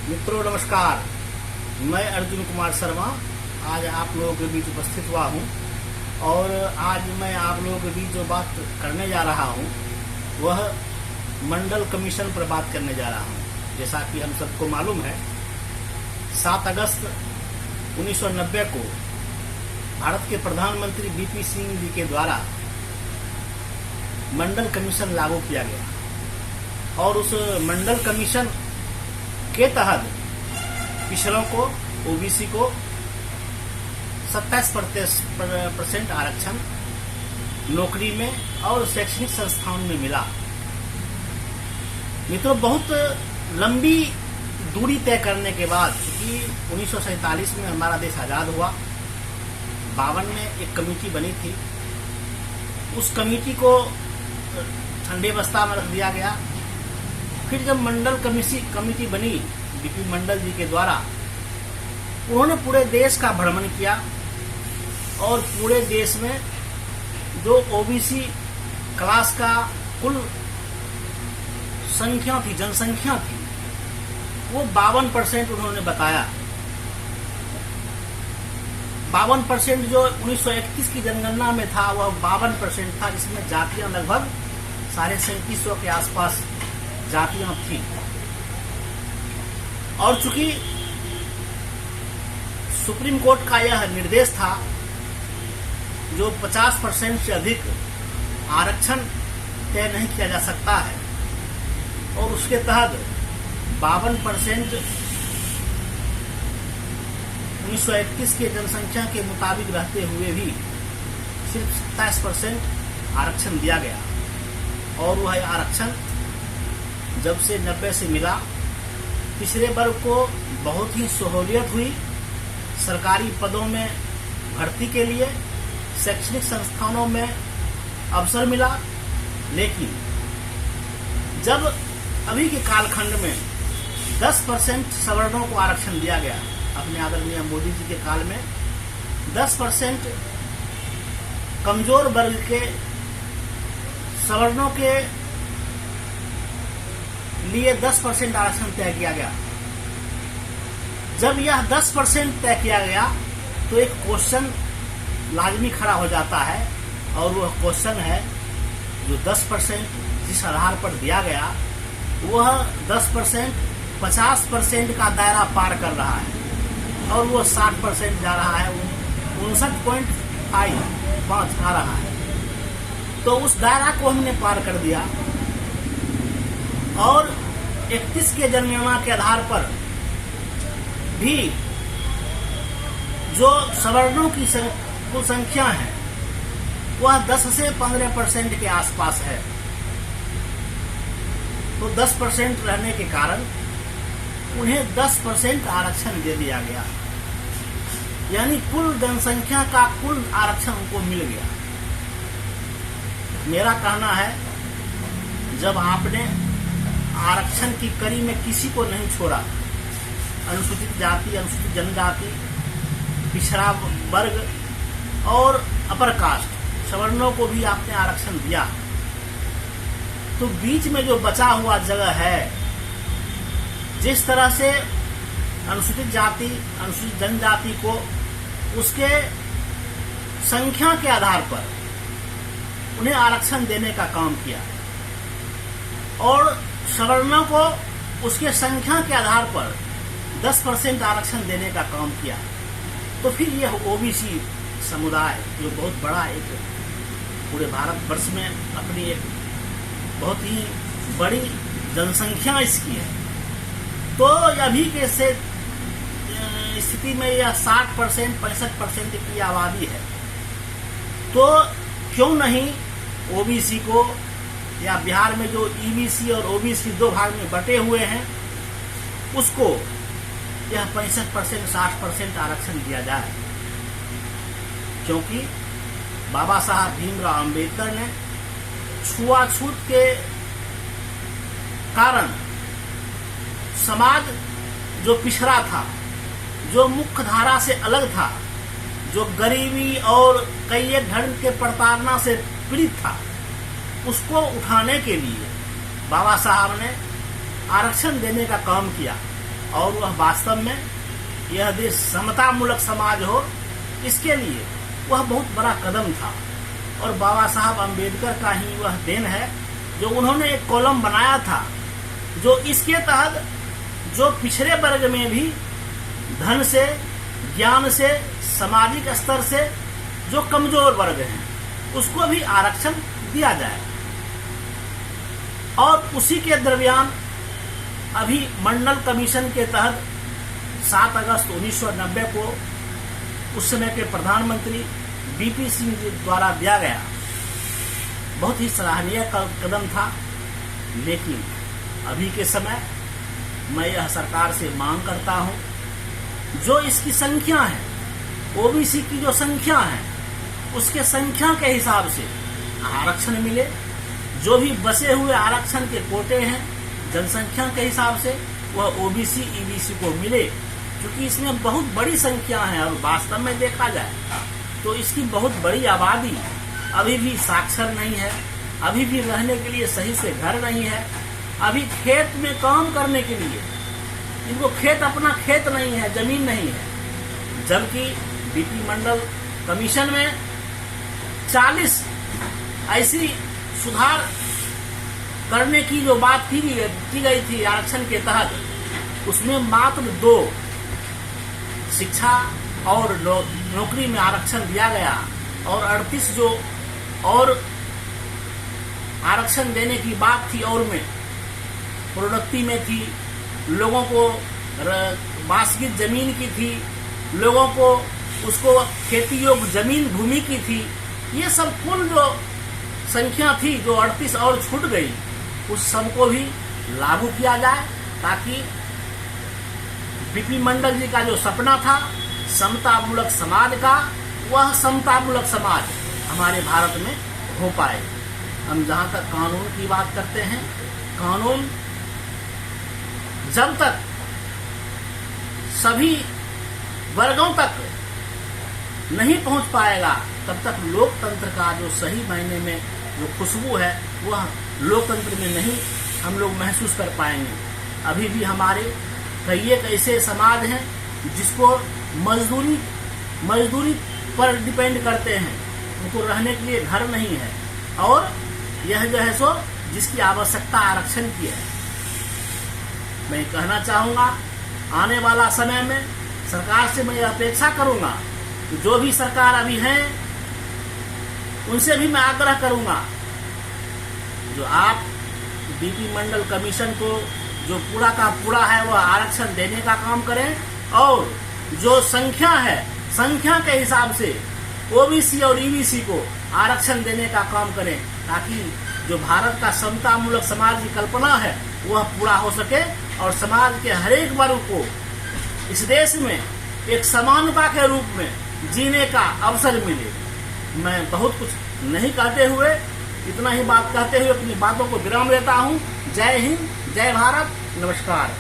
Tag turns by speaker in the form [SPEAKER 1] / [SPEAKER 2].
[SPEAKER 1] मित्रों नमस्कार, मैं अर्जुन कुमार शर्मा आज आप लोगों के बीच उपस्थित हुआ हूं और आज मैं आप लोगों के बीच जो बात करने जा रहा हूं वह मंडल कमीशन पर बात करने जा रहा हूं। जैसा कि हम सबको मालूम है, 7 अगस्त 1990 को भारत के प्रधानमंत्री वीपी सिंह जी के द्वारा मंडल कमीशन लागू किया गया और उस मंडल कमीशन के तहत पिछड़ों को, ओबीसी को 27% आरक्षण नौकरी में और शैक्षणिक संस्थाओं में मिला। मित्रों, बहुत लंबी दूरी तय करने के बाद, क्योंकि 1947 में हमारा देश आजाद हुआ, 52 में एक कमेटी बनी थी, उस कमेटी को ठंडे बस्ता में रख दिया गया। फिर जब मंडल कमेटी बनी बीपी मंडल जी के द्वारा, उन्होंने पूरे देश का भ्रमण किया और पूरे देश में जो ओबीसी क्लास का कुल संख्या थी, जनसंख्या थी, वो 52% उन्होंने बताया। 52% जो 1931 की जनगणना में था वह 52% था, जिसमें जातियां लगभग 3750 के आसपास जातियां थी। और चूंकि सुप्रीम कोर्ट का यह निर्देश था जो 50% से अधिक आरक्षण तय नहीं किया जा सकता है, और उसके तहत 52% 1931 के जनसंख्या के मुताबिक रहते हुए भी सिर्फ 27% आरक्षण दिया गया। और वह आरक्षण जब से 90 से मिला, पिछड़े वर्ग को बहुत ही सहूलियत हुई। सरकारी पदों में भर्ती के लिए, शैक्षणिक संस्थानों में अवसर मिला। लेकिन जब अभी के कालखंड में 10% सवर्णों को आरक्षण दिया गया, अपने आदरणीय मोदी जी के काल में 10% कमजोर वर्ग के सवर्णों के लिए 10% आरक्षण तय किया गया। जब यह 10% तय किया गया तो एक क्वेश्चन लाजमी खड़ा हो जाता है, और वह क्वेश्चन है जो 10% जिस आधार पर दिया गया वह 10% 50% का दायरा पार कर रहा है और वह 60% जा रहा है, 59.5 आ रहा है। तो उस दायरा को हमने पार कर दिया और 31 के जनगणना के आधार पर भी जो सवर्णों की कुल संख्या है वह 10 से 15% के आसपास है। तो 10% रहने के कारण उन्हें 10% आरक्षण दे दिया गया, यानी कुल जनसंख्या का कुल आरक्षण उनको मिल गया। मेरा कहना है, जब आपने आरक्षण की कड़ी में किसी को नहीं छोड़ा, अनुसूचित जाति, अनुसूचित जनजाति, पिछड़ा वर्ग और अपर कास्ट सवर्णों को भी आपने आरक्षण दिया, तो बीच में जो बचा हुआ जगह है, जिस तरह से अनुसूचित जाति, अनुसूचित जनजाति को उसके संख्या के आधार पर उन्हें आरक्षण देने का काम किया और सवर्णों को उसके संख्या के आधार पर 10% आरक्षण देने का काम किया, तो फिर यह ओबीसी समुदाय जो बहुत बड़ा एक पूरे भारतवर्ष में अपनी एक बहुत ही बड़ी जनसंख्या इसकी है, तो अभी के से स्थिति में यह 60% 65% की आबादी है। तो क्यों नहीं ओबीसी को, या बिहार में जो ईबीसी और ओबीसी 2 भाग में बटे हुए हैं, उसको यह 65% 60% आरक्षण दिया जाए। क्योंकि बाबा साहब भीमराव अंबेडकर ने छुआछूत के कारण समाज जो पिछड़ा था, जो मुख्य धारा से अलग था, जो गरीबी और कई एक ढंग के प्रताड़ना से पीड़ित था, उसको उठाने के लिए बाबा साहब ने आरक्षण देने का काम किया। और वह वास्तव में यह देश समता मूलक समाज हो, इसके लिए वह बहुत बड़ा कदम था। और बाबा साहब अम्बेडकर का ही वह देन है जो उन्होंने एक कॉलम बनाया था, जो इसके तहत जो पिछड़े वर्ग में भी धन से, ज्ञान से, सामाजिक स्तर से जो कमजोर वर्ग हैं उसको भी आरक्षण दिया जाए। और उसी के दरमियान अभी मंडल कमीशन के तहत 7 अगस्त 1990 को उस समय के प्रधानमंत्री बीपी सिंह जी द्वारा दिया गया, बहुत ही सराहनीय कदम था। लेकिन अभी के समय मैं यह सरकार से मांग करता हूं, जो इसकी संख्या है, ओबीसी की जो संख्या है, उसके संख्या के हिसाब से आरक्षण मिले। जो भी बसे हुए आरक्षण के कोटे हैं जनसंख्या के हिसाब से, वह ओबीसी ईबीसी को मिले, क्योंकि इसमें बहुत बड़ी संख्या है। और वास्तव में देखा जाए तो इसकी बहुत बड़ी आबादी अभी भी साक्षर नहीं है, अभी भी रहने के लिए सही से घर नहीं है, अभी खेत में काम करने के लिए इनको अपना खेत नहीं है, जमीन नहीं है। जबकि बीपी मंडल कमीशन में 40 ऐसी सुधार करने की जो बात की गई थी आरक्षण के तहत, उसमें मात्र 2 शिक्षा और नौकरी में आरक्षण दिया गया, और 38 जो और आरक्षण देने की बात थी और में प्रोडक्टी में थी, लोगों को बासगीत जमीन की थी, लोगों को उसको खेती योग्य जमीन भूमि की थी। ये सब कुल जो संख्या थी जो 38 और छूट गई, उस सब को भी लागू किया जाए, ताकि बीपी मंडल जी का जो सपना था समता मूलक समाज का, वह समता मूलक समाज हमारे भारत में हो पाए। हम जहां तक कानून की बात करते हैं, कानून जब तक सभी वर्गों तक नहीं पहुंच पाएगा, तब तक लोकतंत्र का जो सही मायने में जो खुशबू है वह लोकतंत्र में नहीं हम लोग महसूस कर पाएंगे। अभी भी हमारे कई एक ऐसे समाज हैं जिसको मजदूरी पर डिपेंड करते हैं, उनको रहने के लिए घर नहीं है, और यह जो है सो जिसकी आवश्यकता आरक्षण की है। मैं कहना चाहूंगा, आने वाला समय में सरकार से मैं अपेक्षा करूंगा कि जो भी सरकार अभी है उनसे भी मैं आग्रह करूंगा, जो आप बीपी मंडल कमीशन को जो पूरा का पूरा है वह आरक्षण देने का काम करें, और जो संख्या है संख्या के हिसाब से ओबीसी और ईबीसी को आरक्षण देने का काम करें, ताकि जो भारत का समता मूलक समाज की कल्पना है वह पूरा हो सके, और समाज के हर एक वर्ग को इस देश में एक समानता के रूप में जीने का अवसर मिले। मैं बहुत कुछ नहीं कहते हुए, इतना ही बात कहते हुए अपनी बातों को विराम देता हूँ। जय हिंद, जय भारत, नमस्कार।